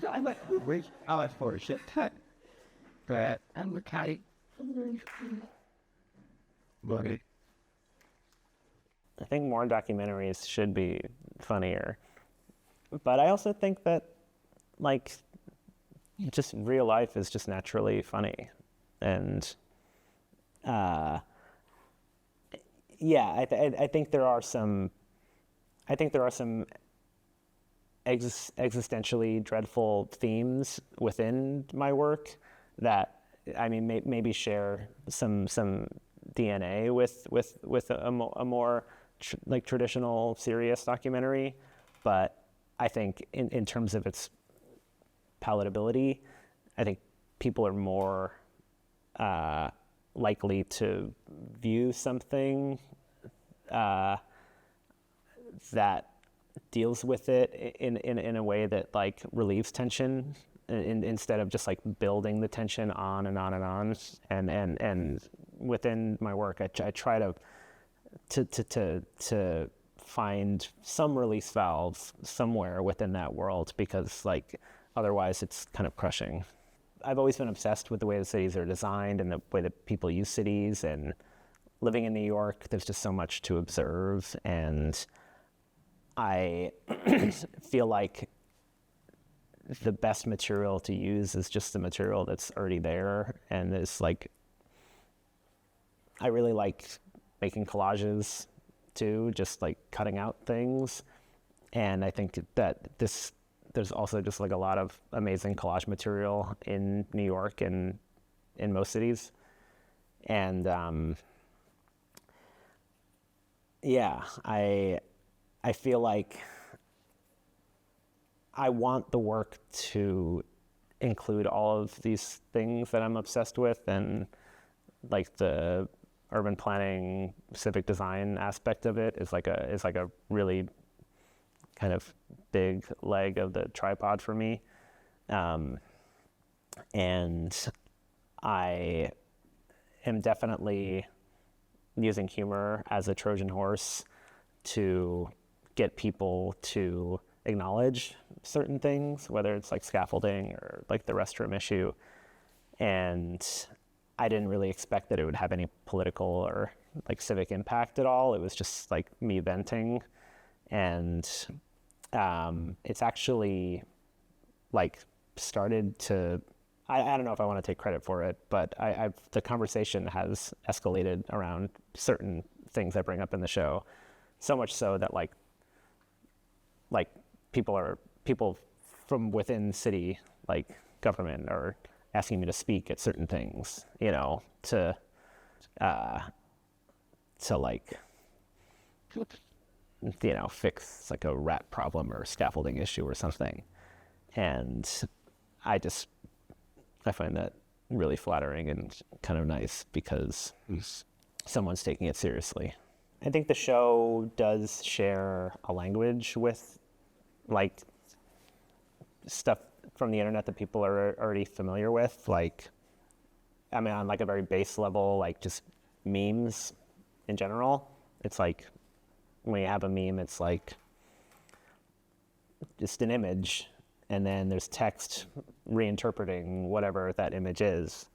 I like which I like for shit. But I'm okay. But I think more documentaries should be funnier. But I also think that, like, just real life is just naturally funny. And, yeah, I think there are some, existentially dreadful themes within my work that, I mean, maybe share some DNA with a more like traditional serious documentary, but I think in terms of its palatability, I think people are more likely to view something that deals with it in a way that like relieves tension instead of just like building the tension on and on and on. And within my work, I try to find some release valve somewhere within that world, because like otherwise it's kind of crushing. I've always been obsessed with the way the cities are designed and the way that people use cities, and living in New York, there's just so much to observe, and I feel like the best material to use is just the material that's already there. And it's like, I really like making collages too, just like cutting out things. And I think that there's also just like a lot of amazing collage material in New York and in most cities. And yeah, I feel like I want the work to include all of these things that I'm obsessed with, and like the urban planning, civic design aspect of it is like a really kind of big leg of the tripod for me. And I am definitely using humor as a Trojan horse to get people to acknowledge certain things, whether it's like scaffolding or like the restroom issue. And I didn't really expect that it would have any political or like civic impact at all. It was just like me venting. And it's actually like started to, I don't know if I want to take credit for it, but the conversation has escalated around certain things I bring up in the show. So much so that like people from within city like government are asking me to speak at certain things, you know, to like, you know, fix like a rat problem or scaffolding issue or something. And I find that really flattering and kind of nice, because someone's taking it seriously. I think the show does share a language with like stuff from the internet that people are already familiar with. Like, I mean, on like a very base level, like just memes in general. It's like when you have a meme, it's like just an image, and then there's text reinterpreting whatever that image is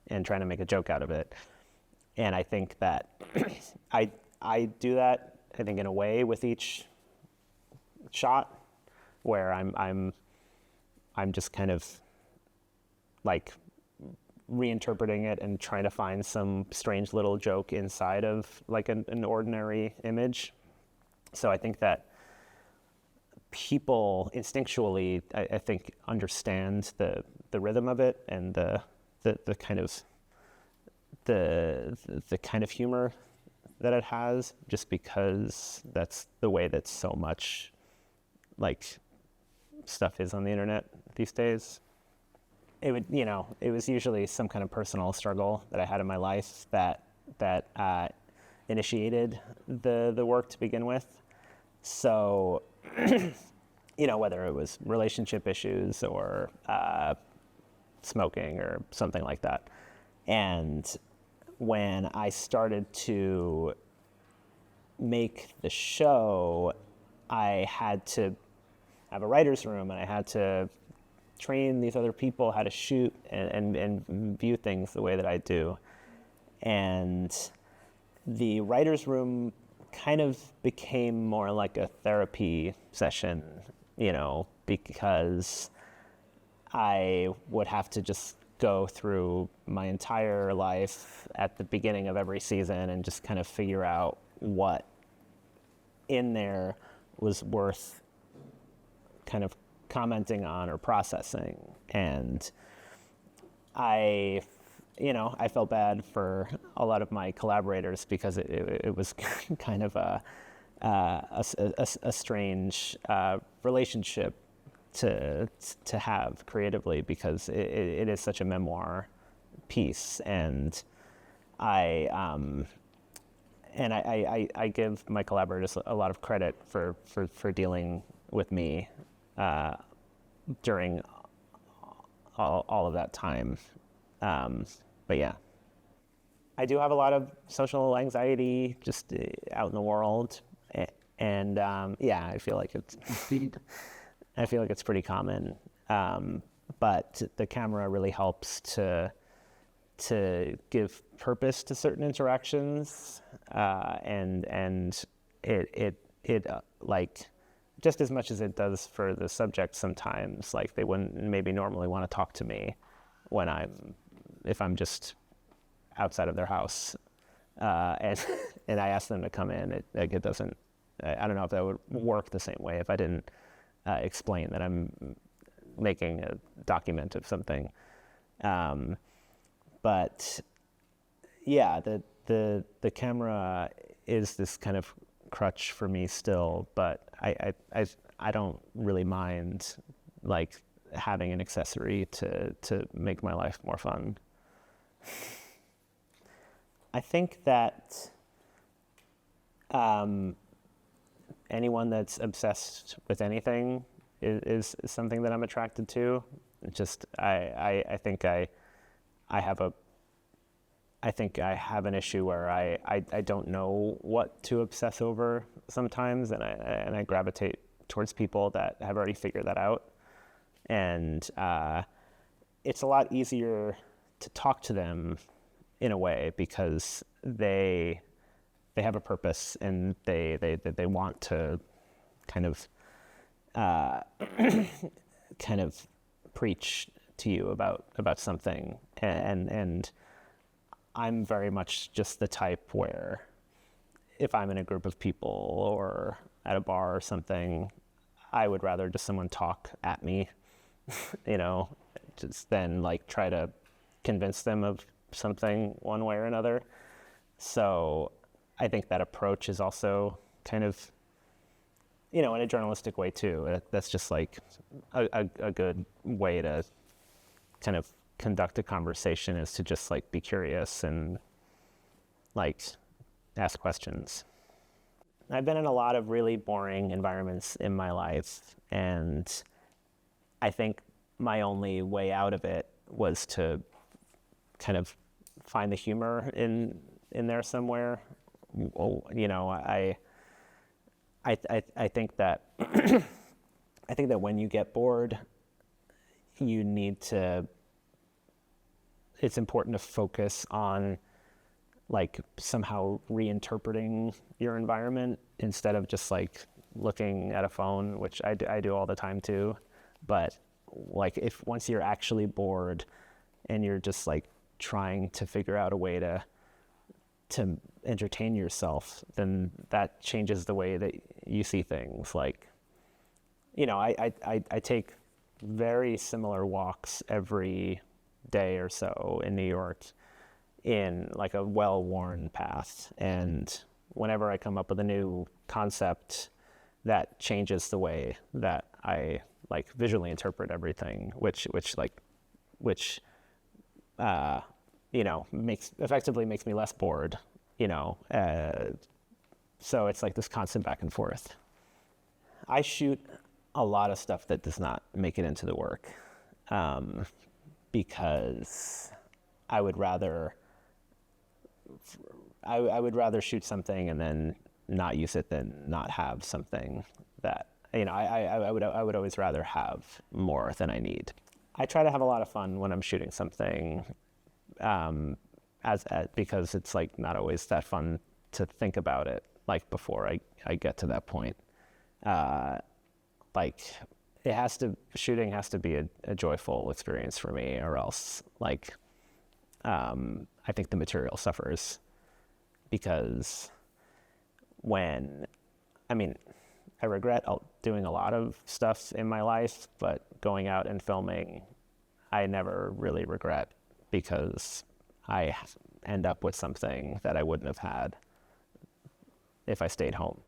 and trying to make a joke out of it. And I think that I do that, I think, in a way with each shot, where I'm just kind of like reinterpreting it and trying to find some strange little joke inside of like an ordinary image. So I think that people instinctually, I think, understand the rhythm of it and the kind of the kind of humor that it has, just because that's the way that so much like stuff is on the internet these days. It was usually some kind of personal struggle that I had in my life that initiated the work to begin with. So, you know, whether it was relationship issues or smoking or something like that. And when I started to make the show, I had to have a writer's room, and I had to train these other people how to shoot and view things the way that I do. And the writer's room kind of became more like a therapy session, because I would have to just go through my entire life at the beginning of every season and just kind of figure out what in there was worth kind of commenting on or processing. And I felt bad for a lot of my collaborators because it was kind of a strange relationship to have creatively, because it is such a memoir piece, and I give my collaborators a lot of credit for dealing with me during all of that time. But yeah, I do have a lot of social anxiety just out in the world, and I feel like it's pretty common. But the camera really helps to give purpose to certain interactions, and it like, just as much as it does for the subject sometimes, like they wouldn't maybe normally want to talk to me if I'm just outside of their house, and I ask them to come in. It doesn't. I don't know if that would work the same way if I didn't explain that I'm making a document of something. But yeah, the camera is this kind of crutch for me still, but I don't really mind like having an accessory to make my life more fun. I think that anyone that's obsessed with anything is something that I'm attracted to. Just I think I have an issue where I don't know what to obsess over sometimes, and I gravitate towards people that have already figured that out. And it's a lot easier to talk to them in a way because they have a purpose, and they want to kind of preach to you about something, and I'm very much just the type where if I'm in a group of people or at a bar or something, I would rather just someone talk at me, just then like try to convince them of something one way or another. So I think that approach is also kind of, in a journalistic way too. That's just like a good way to kind of conduct a conversation, is to just like be curious and like ask questions. I've been in a lot of really boring environments in my life, and I think my only way out of it was to kind of find the humor in there somewhere. I think that I think that when you get bored, it's important to focus on like somehow reinterpreting your environment instead of just like looking at a phone, which I do all the time too. But like if once you're actually bored and you're just like trying to figure out a way to entertain yourself, then that changes the way that you see things. Like, I take very similar walks every day or so in New York in like a well-worn path, and whenever I come up with a new concept, that changes the way that I like visually interpret everything, which effectively makes me less bored, so it's like this constant back and forth. I shoot a lot of stuff that does not make it into the work, because I would rather shoot something and then not use it than not have something that I would always rather have more than I need. I try to have a lot of fun when I'm shooting something, because it's like not always that fun to think about it like before I get to that point. Like shooting has to be a joyful experience for me, or else like I think the material suffers, because I regret doing a lot of stuff in my life, but going out and filming, I never really regret, because I end up with something that I wouldn't have had if I stayed home.